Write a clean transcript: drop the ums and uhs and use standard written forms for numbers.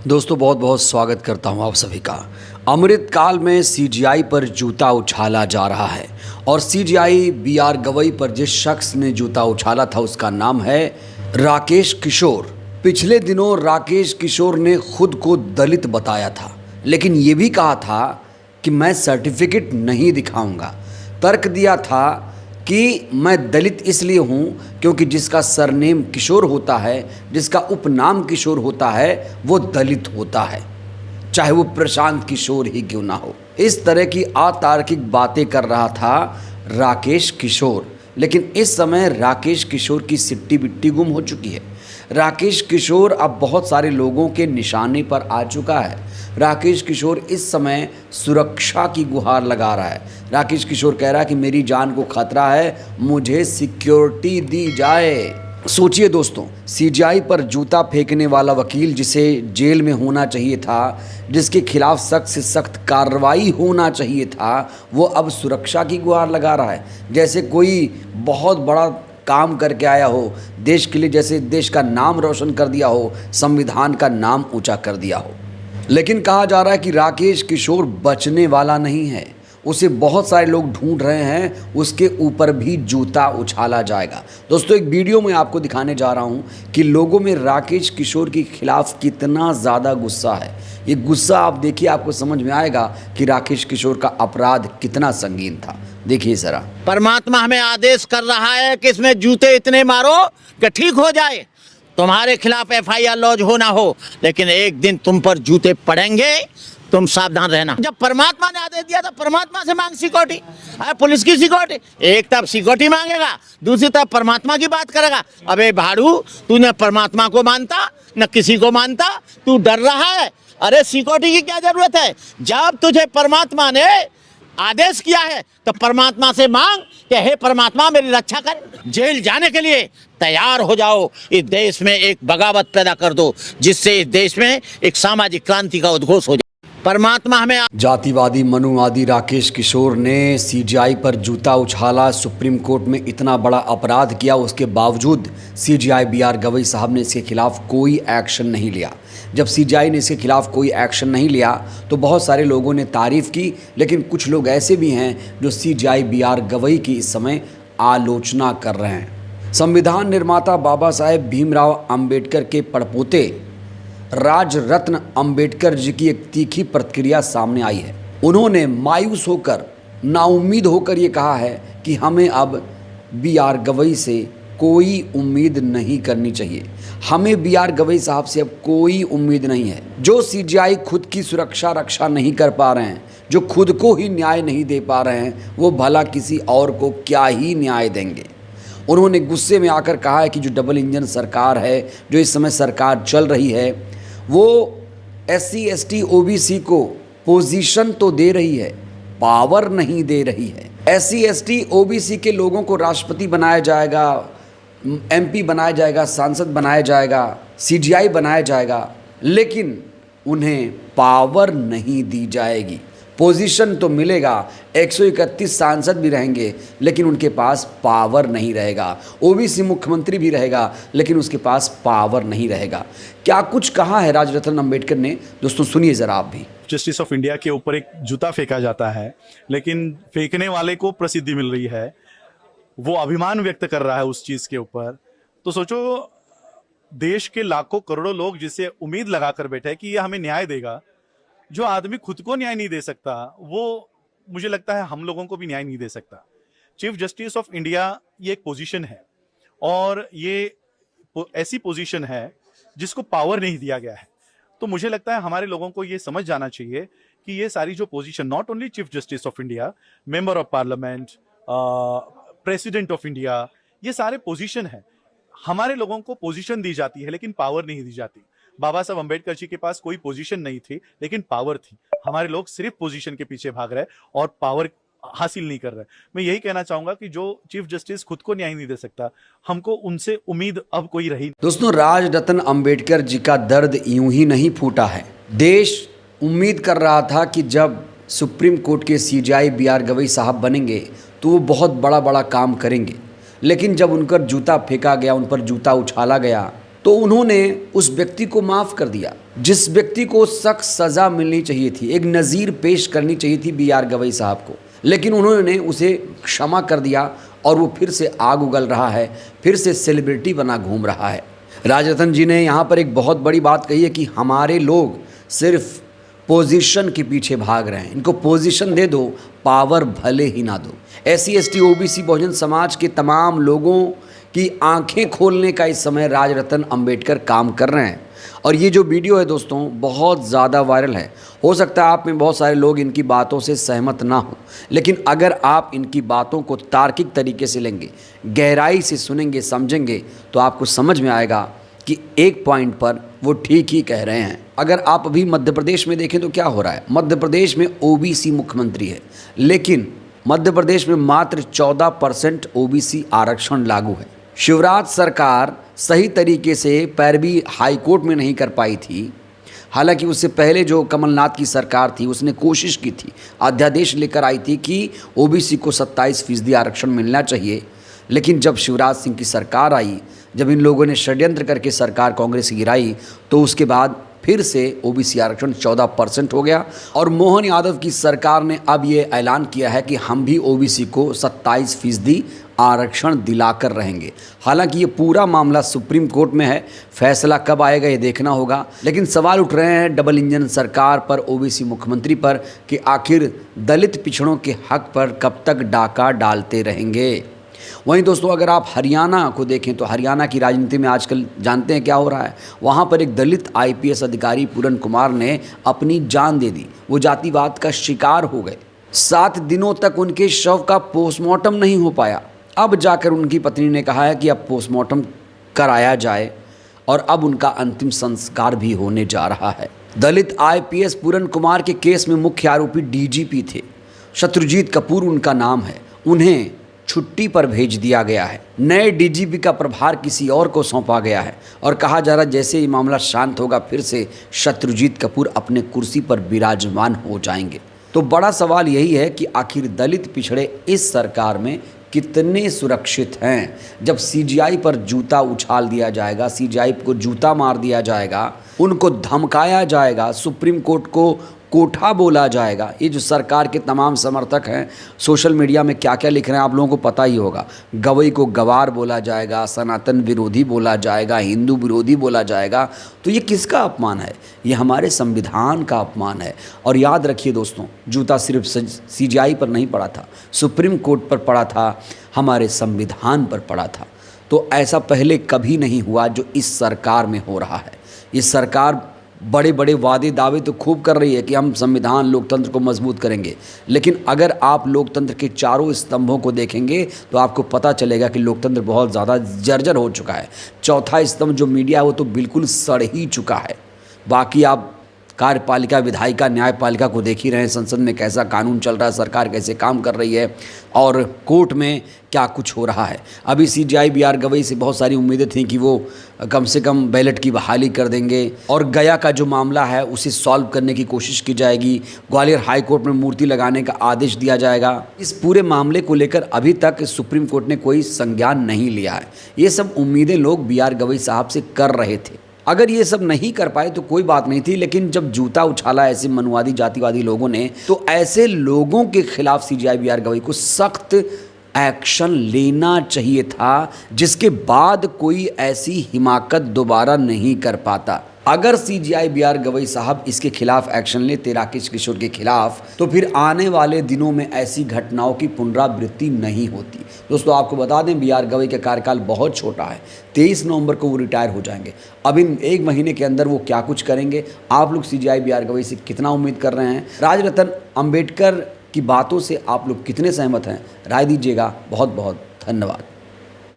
दोस्तों बहुत बहुत स्वागत करता हूं आप सभी का। अमृतकाल में सीजीआई पर जूता उछाला जा रहा है और सीजीआई बीआर गवई पर जिस शख्स ने जूता उछाला था उसका नाम है राकेश किशोर। पिछले दिनों राकेश किशोर ने खुद को दलित बताया था, लेकिन ये भी कहा था कि मैं सर्टिफिकेट नहीं दिखाऊंगा। तर्क दिया था कि मैं दलित इसलिए हूँ क्योंकि जिसका सरनेम किशोर होता है, जिसका उपनाम किशोर होता है, वो दलित होता है, चाहे वो प्रशांत किशोर ही क्यों ना हो। इस तरह की अतार्किक बातें कर रहा था राकेश किशोर। लेकिन इस समय राकेश किशोर की सिट्टी बिट्टी गुम हो चुकी है। राकेश किशोर अब बहुत सारे लोगों के निशाने पर आ चुका है। राकेश किशोर इस समय सुरक्षा की गुहार लगा रहा है। राकेश किशोर कह रहा है कि मेरी जान को खतरा है, मुझे सिक्योरिटी दी जाए। सोचिए दोस्तों, सीजीआई पर जूता फेंकने वाला वकील जिसे जेल में होना चाहिए था, जिसके खिलाफ सख्त से सख्त कार्रवाई होना चाहिए था, वो अब सुरक्षा की गुहार लगा रहा है। जैसे कोई बहुत बड़ा काम करके आया हो देश के लिए, जैसे देश का नाम रोशन कर दिया हो, संविधान का नाम ऊंचा कर दिया हो। लेकिन कहा जा रहा है कि राकेश किशोर बचने वाला नहीं है, उसे बहुत सारे लोग ढूंढ रहे हैं, उसके ऊपर भी जूता उछाला जाएगा। दोस्तों एक वीडियो में आपको दिखाने जा रहा हूं कि लोगों में राकेश किशोर के खिलाफ कितना ज़्यादा गुस्सा है। ये गुस्सा आप देखिए, आपको समझ में आएगा कि राकेश किशोर का अपराध कितना संगीन था। देखिए ज़रा। परमात्मा हमें आदेश कर रहा है कि इसमें जूते इतने मारो कि ठीक हो जाए, तुम्हारे खिलाफ एफआईआर लॉन्च हो ना हो, लेकिन एक दिन तुम पर जूते पड़ेंगे, तुम सावधान रहना। जब परमात्मा ने आदेश दिया था, परमात्मा से मांग सिक्योरिटी। पुलिस की सिक्योरिटी, एक तरफ सिक्योरिटी मांगेगा, दूसरी तरफ परमात्मा की बात करेगा। अबे भाड़ू, तू न परमात्मा को मानता न किसी को मानता, तू डर रहा है। अरे सिक्योरिटी की क्या जरूरत है? जब तुझे परमात्मा ने आदेश किया है तो परमात्मा से मांग कि हे परमात्मा मेरी रक्षा कर। जेल जाने के लिए तैयार हो जाओ। इस देश में एक बगावत पैदा कर दो जिससे इस देश में एक सामाजिक क्रांति का उद्घोष हो जाए। परमात्मा हमें जातिवादी मनुवादी राकेश किशोर ने सीजीआई पर जूता उछाला, सुप्रीम कोर्ट में इतना बड़ा अपराध किया, उसके बावजूद सीजीआई बीआर गवई साहब ने इसके खिलाफ कोई एक्शन नहीं लिया। जब सीजीआई ने इसके खिलाफ कोई एक्शन नहीं लिया तो बहुत सारे लोगों ने तारीफ़ की, लेकिन कुछ लोग ऐसे भी हैं जो सीजीआई बीआर गवई की इस समय आलोचना कर रहे हैं। संविधान निर्माता बाबा साहेब भीमराव अंबेडकर के पड़पोते राज रत्न अंबेडकर जी की एक तीखी प्रतिक्रिया सामने आई है। उन्होंने मायूस होकर, नाउम्मीद होकर ये कहा है कि हमें अब बीआर गवई से कोई उम्मीद नहीं करनी चाहिए। हमें बीआर गवई साहब से अब कोई उम्मीद नहीं है। जो सीजीआई खुद की सुरक्षा रक्षा नहीं कर पा रहे हैं, जो खुद को ही न्याय नहीं दे पा रहे हैं, वो भला किसी और को क्या ही न्याय देंगे। उन्होंने गुस्से में आकर कहा है कि जो डबल इंजन सरकार है, जो इस समय सरकार चल रही है, वो SC ST OBC को पोजीशन तो दे रही है, पावर नहीं दे रही है। SC ST OBC के लोगों को राष्ट्रपति बनाया जाएगा, MP बनाया जाएगा, सांसद बनाया जाएगा, CGI बनाया जाएगा, लेकिन उन्हें पावर नहीं दी जाएगी। पोजीशन तो मिलेगा, 131 सांसद भी रहेंगे, लेकिन उनके पास पावर नहीं रहेगा। OBC मुख्यमंत्री भी रहेगा, लेकिन उसके पास पावर नहीं रहेगा। क्या कुछ कहा है राजरत्न अंबेडकर ने, दोस्तों सुनिए जरा आप भी। जस्टिस ऑफ इंडिया के ऊपर एक जूता फेंका जाता है, लेकिन फेंकने वाले को प्रसिद्धि मिल रही है, वो अभिमान व्यक्त कर रहा है उस चीज के ऊपर। तो सोचो, देश के लाखों करोड़ों लोग जिसे उम्मीद लगाकर बैठे हैं कि ये हमें न्याय देगा, जो आदमी खुद को न्याय नहीं दे सकता, वो मुझे लगता है हम लोगों को भी न्याय नहीं दे सकता। चीफ जस्टिस ऑफ इंडिया ये एक पोजीशन है, और ये ऐसी पोजीशन है जिसको पावर नहीं दिया गया है। तो मुझे लगता है हमारे लोगों को ये समझ जाना चाहिए कि ये सारी जो position, not only chief justice of India, member of parliament, president of India, ये सारे पोजीशन है। हमारे लोगों को पोजीशन दी जाती है लेकिन पावर नहीं दी जाती। बाबा साहब अंबेडकर जी के पास कोई पोजीशन नहीं थी लेकिन पावर थी। हमारे लोग सिर्फ पोजीशन के पीछे भाग रहे हैं और पावर हासिल नहीं कर रहे। मैं यही कहना चाहूंगा कि जो चीफ जस्टिस खुद को न्याय नहीं दे सकता, हमको उनसे उम्मीद अब कोई रही। दोस्तों राजरत्न अंबेडकर जी का दर्द यूं ही नहीं फूटा है। देश उम्मीद कर रहा था कि जब सुप्रीम कोर्ट के सीजीआई बीआर गवई साहब बनेंगे तो वो बहुत बड़ा बड़ा काम करेंगे, लेकिन जब उन पर जूता फेंका गया, उन पर जूता उछाला गया, तो उन्होंने उस व्यक्ति को माफ़ कर दिया जिस व्यक्ति को सख्त सज़ा मिलनी चाहिए थी, एक नज़ीर पेश करनी चाहिए थी बी.आर. गवई साहब को, लेकिन उन्होंने उसे क्षमा कर दिया और वो फिर से आग उगल रहा है, फिर से सेलिब्रिटी बना घूम रहा है। राजरतन जी ने यहाँ पर एक बहुत बड़ी बात कही है कि हमारे लोग सिर्फ पोजीशन के पीछे भाग रहे हैं, इनको पोजीशन दे दो, पावर भले ही ना दो। SC ST OBC Bahujan Samaj के तमाम लोगों की आंखें खोलने का इस समय राजरतन अंबेडकर काम कर रहे हैं। और ये जो वीडियो है दोस्तों बहुत ज़्यादा वायरल है। हो सकता है आप में बहुत सारे लोग इनकी बातों से सहमत ना हो, लेकिन अगर आप इनकी बातों को तार्किक तरीके से लेंगे, गहराई से सुनेंगे, समझेंगे, तो आपको समझ में आएगा कि एक पॉइंट पर वो ठीक ही कह रहे हैं। अगर आप अभी मध्य प्रदेश में देखें तो क्या हो रहा है, मध्य प्रदेश में OBC मुख्यमंत्री है, लेकिन मध्य प्रदेश में मात्र 14% OBC आरक्षण लागू है। शिवराज सरकार सही तरीके से पैरवी हाईकोर्ट में नहीं कर पाई थी। हालांकि उससे पहले जो कमलनाथ की सरकार थी उसने कोशिश की थी, अध्यादेश लेकर आई थी कि OBC को 27% आरक्षण मिलना चाहिए, लेकिन जब शिवराज सिंह की सरकार आई, जब इन लोगों ने षड्यंत्र करके सरकार कांग्रेस की गिराई, तो उसके बाद फिर से OBC आरक्षण 14% हो गया। और मोहन यादव की सरकार ने अब ये ऐलान किया है कि हम भी OBC को 27% आरक्षण दिलाकर रहेंगे। हालांकि ये पूरा मामला सुप्रीम कोर्ट में है, फैसला कब आएगा ये देखना होगा। लेकिन सवाल उठ रहे हैं डबल इंजन सरकार पर, OBC मुख्यमंत्री पर, कि आखिर दलित पिछड़ों के हक पर कब तक डाका डालते रहेंगे। वहीं दोस्तों अगर आप हरियाणा को देखें तो हरियाणा की राजनीति में आजकल जानते हैं क्या हो रहा है। वहाँ पर एक दलित IPS अधिकारी पूरन कुमार ने अपनी जान दे दी, वो जातिवाद का शिकार हो गए। 7 दिनों तक उनके शव का पोस्टमार्टम नहीं हो पाया। अब जाकर उनकी पत्नी ने कहा है कि अब पोस्टमार्टम कराया जाए और अब उनका अंतिम संस्कार भी होने जा रहा है। दलित IPS पूरन कुमार के केस में मुख्य आरोपी DGP थे, शत्रुजीत कपूर उनका नाम है। उन्हें छुट्टी पर भेज दिया गया है। नए DGP का प्रभार किसी और को सौंपा गया है और कहा जा रहा है जैसे ही मामला शांत होगा फिर से शत्रुजीत कपूर अपने कुर्सी पर विराजमान हो जाएंगे। तो बड़ा सवाल यही है कि आखिर दलित पिछड़े इस सरकार में कितने सुरक्षित हैं। जब CGI पर जूता उछाल दिया जाएगा, CGI को जूता मार दिया जाएगा, उनको धमकाया जाएगा, सुप्रीम कोर्ट को कोठा बोला जाएगा। ये जो सरकार के तमाम समर्थक हैं सोशल मीडिया में क्या क्या लिख रहे हैं आप लोगों को पता ही होगा। गवई को गवार बोला जाएगा, सनातन विरोधी बोला जाएगा, हिंदू विरोधी बोला जाएगा। तो ये किसका अपमान है? ये हमारे संविधान का अपमान है। और याद रखिए दोस्तों, जूता सिर्फ CGI पर नहीं पड़ा था, सुप्रीम कोर्ट पर पड़ा था, हमारे संविधान पर पड़ा था। तो ऐसा पहले कभी नहीं हुआ जो इस सरकार में हो रहा है। ये सरकार बड़े बड़े वादे दावे तो खूब कर रही है कि हम संविधान लोकतंत्र को मजबूत करेंगे, लेकिन अगर आप लोकतंत्र के चारों स्तंभों को देखेंगे तो आपको पता चलेगा कि लोकतंत्र बहुत ज़्यादा जर्जर हो चुका है। चौथा स्तंभ जो मीडिया है वो तो बिल्कुल सड़ ही चुका है। बाकी आप कार्यपालिका, विधायिका, न्यायपालिका को देख ही रहे हैं, संसद में कैसा कानून चल रहा है, सरकार कैसे काम कर रही है और कोर्ट में क्या कुछ हो रहा है। अभी CGI BR गवई से बहुत सारी उम्मीदें थी कि वो कम से कम बैलेट की बहाली कर देंगे और गया का जो मामला है उसे सॉल्व करने की कोशिश की जाएगी, ग्वालियर हाई कोर्ट में मूर्ति लगाने का आदेश दिया जाएगा। इस पूरे मामले को लेकर अभी तक सुप्रीम कोर्ट ने कोई संज्ञान नहीं लिया है। ये सब उम्मीदें लोग BR गवई साहब से कर रहे थे। अगर ये सब नहीं कर पाए तो कोई बात नहीं थी, लेकिन जब जूता उछाला ऐसे मनुवादी जातिवादी लोगों ने, तो ऐसे लोगों के खिलाफ CGI BR गवई को सख्त एक्शन लेना चाहिए था, जिसके बाद कोई ऐसी हिमाकत दोबारा नहीं कर पाता। अगर CGI BR गवई साहब इसके खिलाफ एक्शन ले, राकेश किशोर के खिलाफ, तो फिर आने वाले दिनों में ऐसी घटनाओं की पुनरावृत्ति नहीं होती। दोस्तों आपको बता दें BR गवई का कार्यकाल बहुत छोटा है, 23 नवंबर को वो रिटायर हो जाएंगे। अब इन 1 महीने के अंदर वो क्या कुछ करेंगे, आप लोग CGI BR गवई से कितना उम्मीद कर रहे हैं? राजरतन अंबेडकर की बातों से आप लोग कितने सहमत हैं? राय दीजिएगा। बहुत बहुत धन्यवाद।